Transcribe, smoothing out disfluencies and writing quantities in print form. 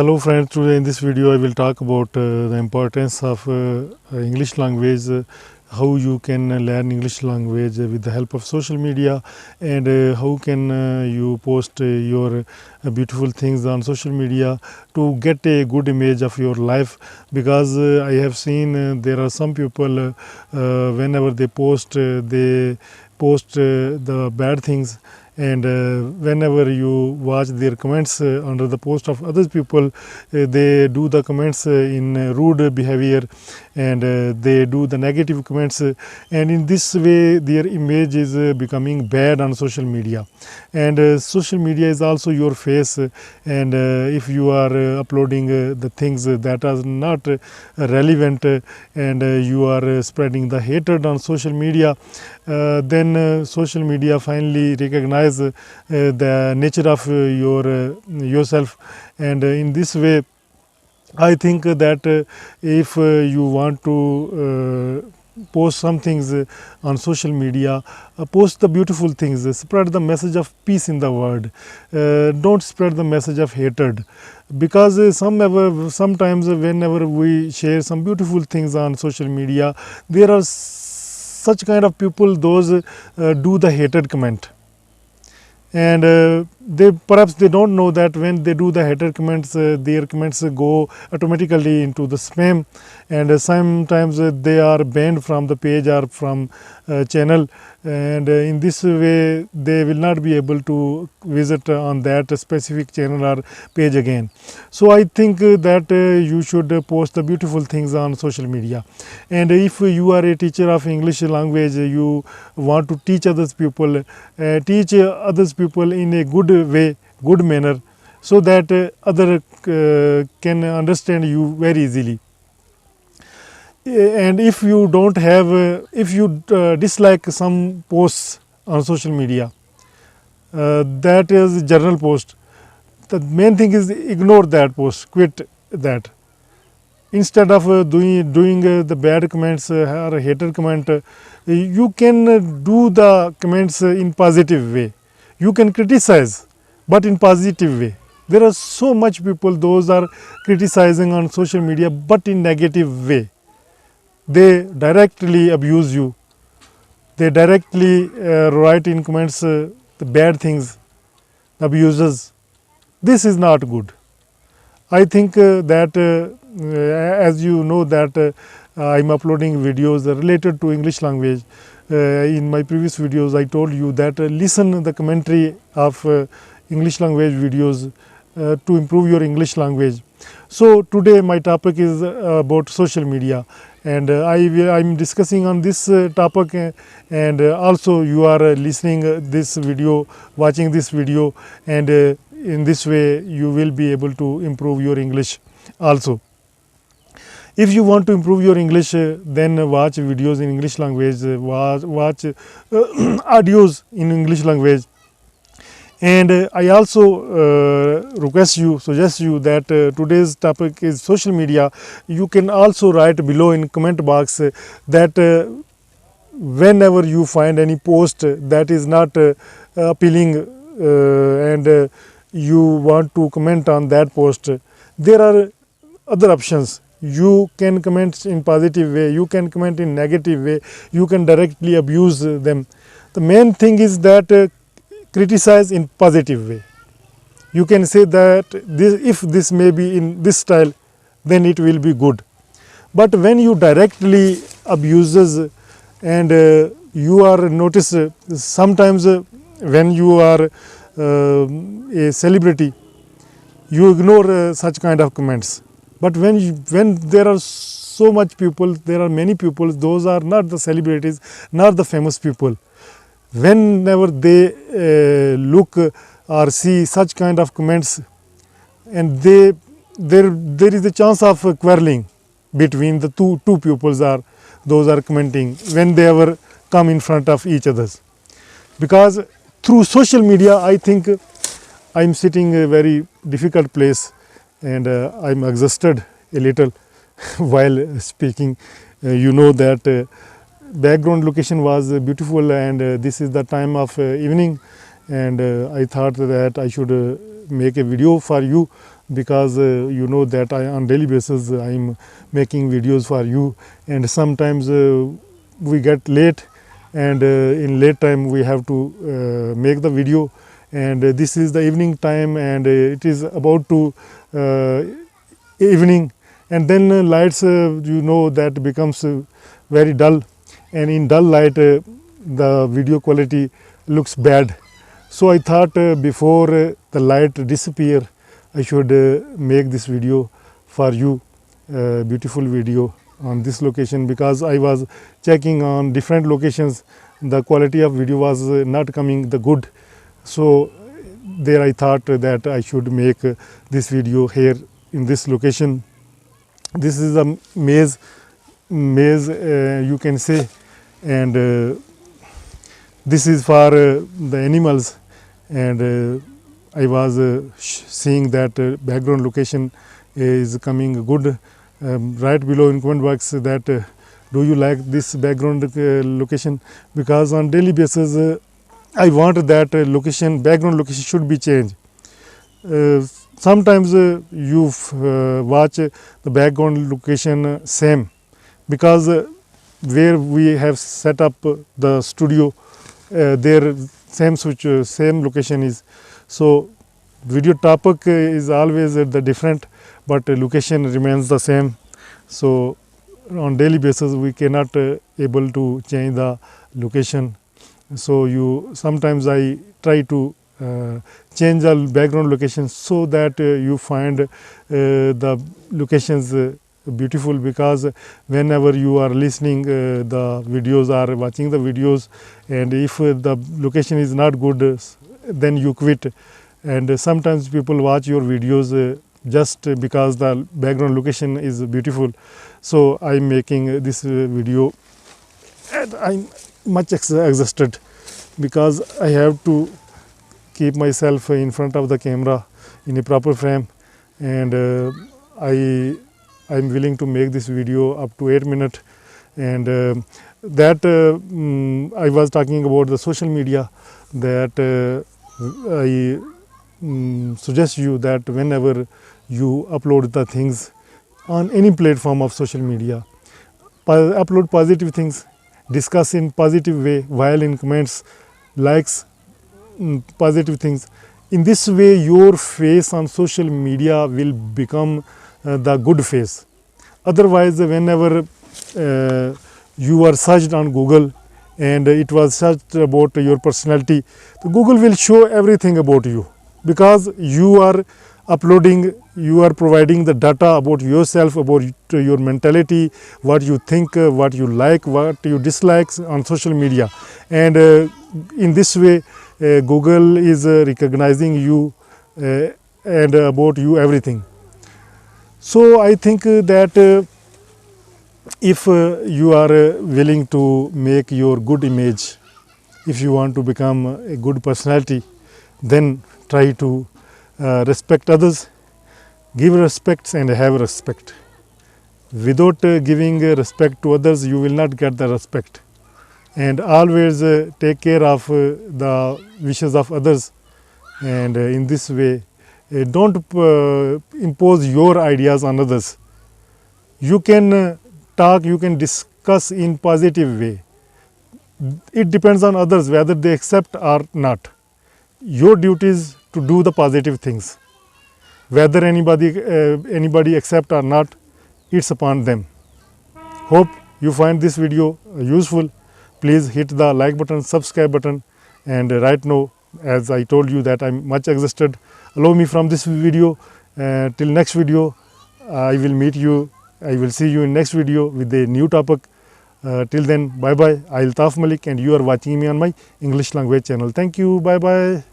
Hello friends, today in this video I will talk about the importance of English language, how you can learn English language with the help of social media, and how can you post your beautiful things on social media to get a good image of your life. Because I have seen there are some people whenever they post the bad things, and whenever you watch their comments under the post of other people, they do the comments in rude behavior, and they do the negative comments, and in this way their image is becoming bad on social media. And social media is also your face, and if you are uploading the things that are not relevant, and you are spreading the hatred on social media, then social media finally recognize the nature of yourself. And in this way I think that if you want to post some things on social media, post the beautiful things, spread the message of peace in the world, don't spread the message of hatred. Because sometimes whenever we share some beautiful things on social media, there are such kind of people, those do the hatred comment, and perhaps they don't know that when they do the hatred comments, their comments go automatically into the spam, and sometimes they are banned from the page or from channel, and in this way they will not be able to visit on that specific channel or page again. So I think that you should post the beautiful things on social media. And if you are a teacher of English language, you want to teach others people, teach others people in a good way, good manner, so that other can understand you very easily. And if you don't have, if you dislike some posts on social media, that is general post, the main thing is ignore that post, quit that. Instead of doing the bad comments or a hater comment, you can do the comments in positive way. You can criticize, but in positive way. There are so much people, those are criticizing on social media, but in negative way. They directly abuse you. They directly write in comments the bad things, abuses. This is not good. I think that as you know that I am uploading videos related to English language. In my previous videos I told you that listen the commentary of English language videos to improve your English language. So today my topic is about social media, and I am discussing on this topic, and also you are listening this video, watching this video, and in this way you will be able to improve your English also. If you want to improve your English, then watch videos in English language, watch audios in English language. And I also suggest you that today's topic is social media. You can also write below in comment box that whenever you find any post that is not appealing, and you want to comment on that post, there are other options. You can comment in positive way, you can comment in negative way, you can directly abuse them. The main thing is that criticize in positive way. You can say that if this may be in this style, then it will be good. But when you directly abuses, and you are notice sometimes when you are a celebrity, you ignore such kind of comments. But when there are so much people, there are many people, those are not the celebrities, not the famous people. Whenever they look or see such kind of comments, and there is a chance of quarreling between the two pupils, are those are commenting when they ever come in front of each others. Because through social media, I think I am sitting in a very difficult place, and I am exhausted a little while speaking. You know that background location was beautiful, and this is the time of evening, and I thought that I should make a video for you because you know that on daily basis I am making videos for you, and sometimes we get late, and in late time we have to make the video, and this is the evening time, and it is about to evening, and then lights you know that becomes very dull, and in dull light the video quality looks bad. So I thought before the light disappear, I should make this video for you, beautiful video on this location, because I was checking on different locations, the quality of video was not coming the good. So there I thought that I should make this video here in this location. This is a maze you can say, and this is for the animals, and I was seeing that background location is coming good. Right below in comment box that do you like this background location, because on daily basis I want that background location should be changed. Sometimes you watch the background location same, because where we have set up the studio, there same switch, same location is. So video topic is always the different, but location remains the same. So on daily basis we cannot able to change the location. So sometimes I try to change the background location so that you find the locations beautiful, because whenever you are listening the videos or watching the videos, and if the location is not good, then you quit. And sometimes people watch your videos just because the background location is beautiful. So I am making this video, and I am much exhausted because I have to keep myself in front of the camera in a proper frame, and I am willing to make this video up to 8 minutes. And I was talking about the social media, that I suggest you that whenever you upload the things on any platform of social media, upload positive things, discuss in positive way, while in comments likes positive things. In this way your face on social media will become the good face. Otherwise, whenever you are searched on Google and it was searched about your personality, Google will show everything about you, because you are uploading, you are providing the data about yourself, about your mentality, what you think, what you like, what you dislike on social media. And in this way Google is recognizing you and about you everything. So I think that if you are willing to make your good image, if you want to become a good personality, then try to respect others, give respects and have respect. Without giving respect to others, you will not get the respect. And always take care of the wishes of others, and in this way don't impose your ideas on others. You can talk, you can discuss in positive way. It depends on others whether they accept or not. Your duty is to do the positive things. Whether anybody accept or not, it's upon them. Hope you find this video useful. Please hit the like button, subscribe button, and right now, as I told you that I'm much exhausted, allow me from this video. Till next video, I will meet you. I will see you in next video with a new topic. Till then, bye bye. Altaf Malik, and you are watching me on my English language channel. Thank you. Bye bye.